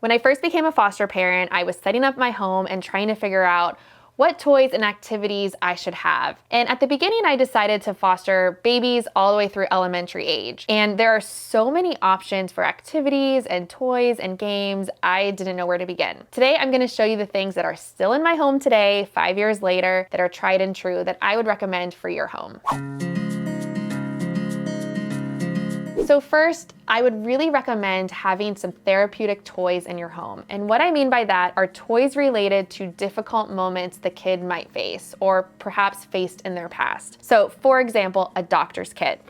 When I first became a foster parent, I was setting up my home and trying to figure out what toys and activities I should have. And at the beginning, I decided to foster babies all the way through elementary age. And there are so many options for activities and toys and games, I didn't know where to begin. Today, I'm gonna show you the things that are still in my home today, 5 years later, that are tried and true that I would recommend for your home. So first, I would really recommend having some therapeutic toys in your home. And what I mean by that are toys related to difficult moments the kid might face or perhaps faced in their past. So for example, a doctor's kit.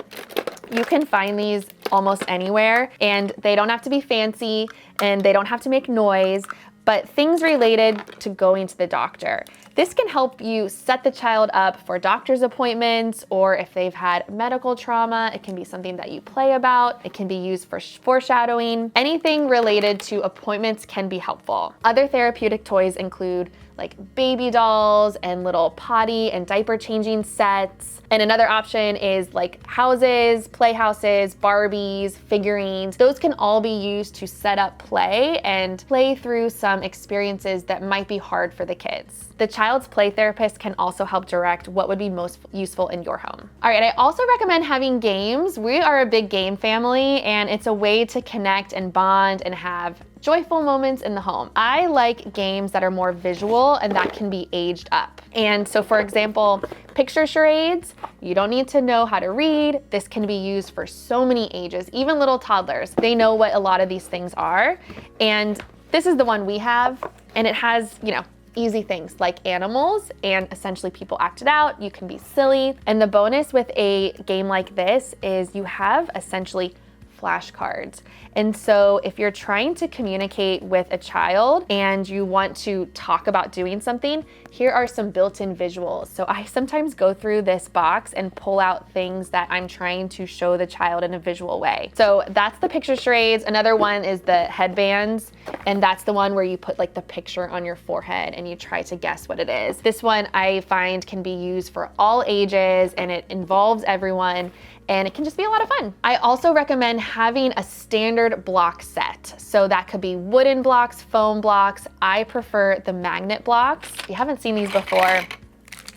You can find these almost anywhere, and they don't have to be fancy and they don't have to make noise, but things related to going to the doctor. This can help you set the child up for doctor's appointments, or if they've had medical trauma, it can be something that you play about. It can be used for foreshadowing. Anything related to appointments can be helpful. Other therapeutic toys include like baby dolls and little potty and diaper changing sets. And another option is like houses, playhouses, Barbies, figurines. Those can all be used to set up play and play through some experiences that might be hard for the kids. The child's play therapist can also help direct what would be most useful in your home. All right, I also recommend having games. We are a big game family, and it's a way to connect and bond and have joyful moments in the home. I like games that are more visual and that can be aged up. And so for example, picture charades, you don't need to know how to read. This can be used for so many ages, even little toddlers. They know what a lot of these things are. And this is the one we have, and it has, easy things like animals and essentially people acted out. You can be silly. And the bonus with a game like this is you have essentially flashcards. And so if you're trying to communicate with a child and you want to talk about doing something, here are some built-in visuals. So I sometimes go through this box and pull out things that I'm trying to show the child in a visual way. So that's the picture charades. Another one is the headbands. And that's the one where you put like the picture on your forehead and you try to guess what it is. This one I find can be used for all ages and it involves everyone, and it can just be a lot of fun. I also recommend having a standard block set. So that could be wooden blocks, foam blocks. I prefer the magnet blocks. If you haven't seen these before,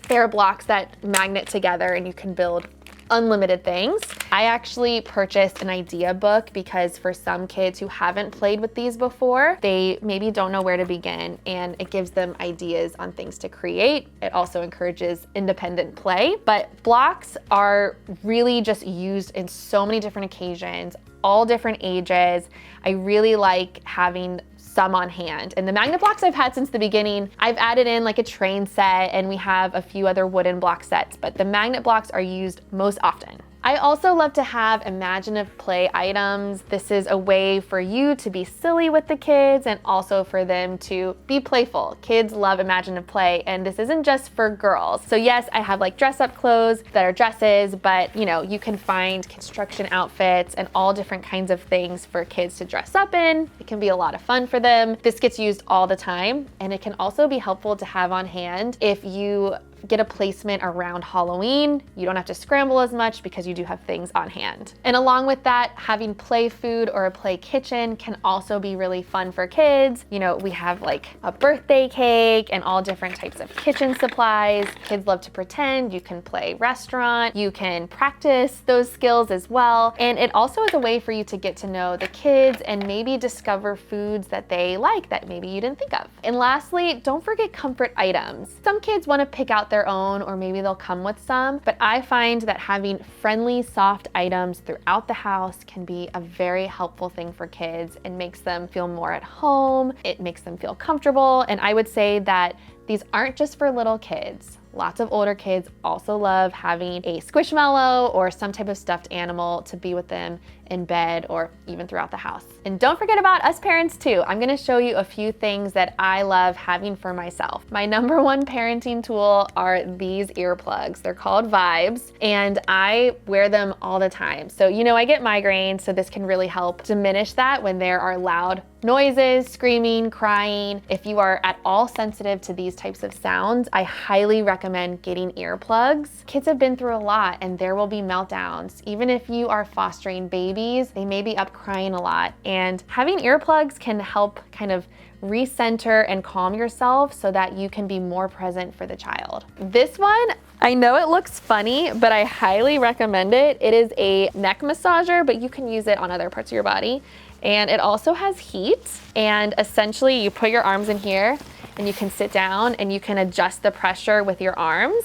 they're blocks that magnet together and you can build unlimited things. I actually purchased an idea book because for some kids who haven't played with these before, they maybe don't know where to begin, and it gives them ideas on things to create. It also encourages independent play, but blocks are really just used in so many different occasions, all different ages. I really like having some on hand. And the magnet blocks I've had since the beginning. I've added in like a train set, and we have a few other wooden block sets, but the magnet blocks are used most often. I also love to have imaginative play items. This is a way for you to be silly with the kids and also for them to be playful. Kids love imaginative play, and this isn't just for girls. So yes, I have like dress up clothes that are dresses, but you can find construction outfits and all different kinds of things for kids to dress up in. It can be a lot of fun for them. This gets used all the time, and it can also be helpful to have on hand if you get a placement around Halloween. You don't have to scramble as much because you do have things on hand. And along with that, having play food or a play kitchen can also be really fun for kids. We have like a birthday cake and all different types of kitchen supplies. Kids love to pretend. You can play restaurant. You can practice those skills as well. And it also is a way for you to get to know the kids and maybe discover foods that they like that maybe you didn't think of. And lastly, don't forget comfort items. Some kids want to pick out their own, or maybe they'll come with some, but I find that having friendly, soft items throughout the house can be a very helpful thing for kids. It makes them feel more at home, it makes them feel comfortable, and I would say that these aren't just for little kids. Lots of older kids also love having a squishmallow or some type of stuffed animal to be with them in bed or even throughout the house. And don't forget about us parents too. I'm gonna show you a few things that I love having for myself. My number one parenting tool are these earplugs. They're called Vibes, and I wear them all the time. So I get migraines, so this can really help diminish that when there are loud noises, screaming, crying. If you are at all sensitive to these types of sounds, I highly recommend getting earplugs. Kids have been through a lot and there will be meltdowns. Even if you are fostering babies, they may be up crying a lot. And having earplugs can help kind of recenter and calm yourself so that you can be more present for the child. This one, I know it looks funny, but I highly recommend it. It is a neck massager, but you can use it on other parts of your body. And it also has heat. And essentially you put your arms in here and you can sit down and you can adjust the pressure with your arms.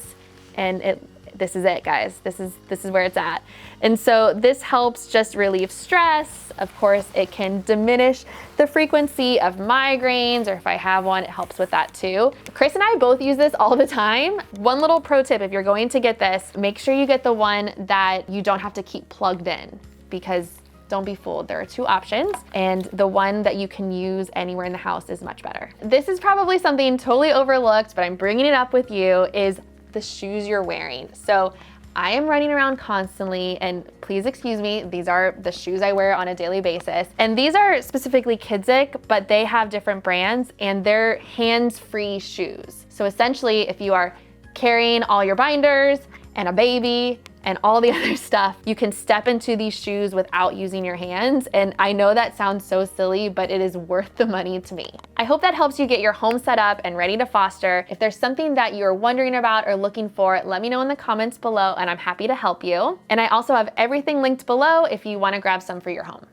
And this is it, guys. This is where it's at. And so this helps just relieve stress. Of course, it can diminish the frequency of migraines, or if I have one, it helps with that too. Chris and I both use this all the time. One little pro tip, if you're going to get this, make sure you get the one that you don't have to keep plugged in, because don't be fooled. There are two options, and the one that you can use anywhere in the house is much better. This is probably something totally overlooked, but I'm bringing it up with you, is the shoes you're wearing. So I am running around constantly, and please excuse me, these are the shoes I wear on a daily basis. And these are specifically Kidzik, but they have different brands and they're hands-free shoes. So essentially, if you are carrying all your binders and a baby and all the other stuff, you can step into these shoes without using your hands. And I know that sounds so silly, but it is worth the money to me. I hope that helps you get your home set up and ready to foster. If there's something that you're wondering about or looking for, let me know in the comments below and I'm happy to help you. And I also have everything linked below if you want to grab some for your home.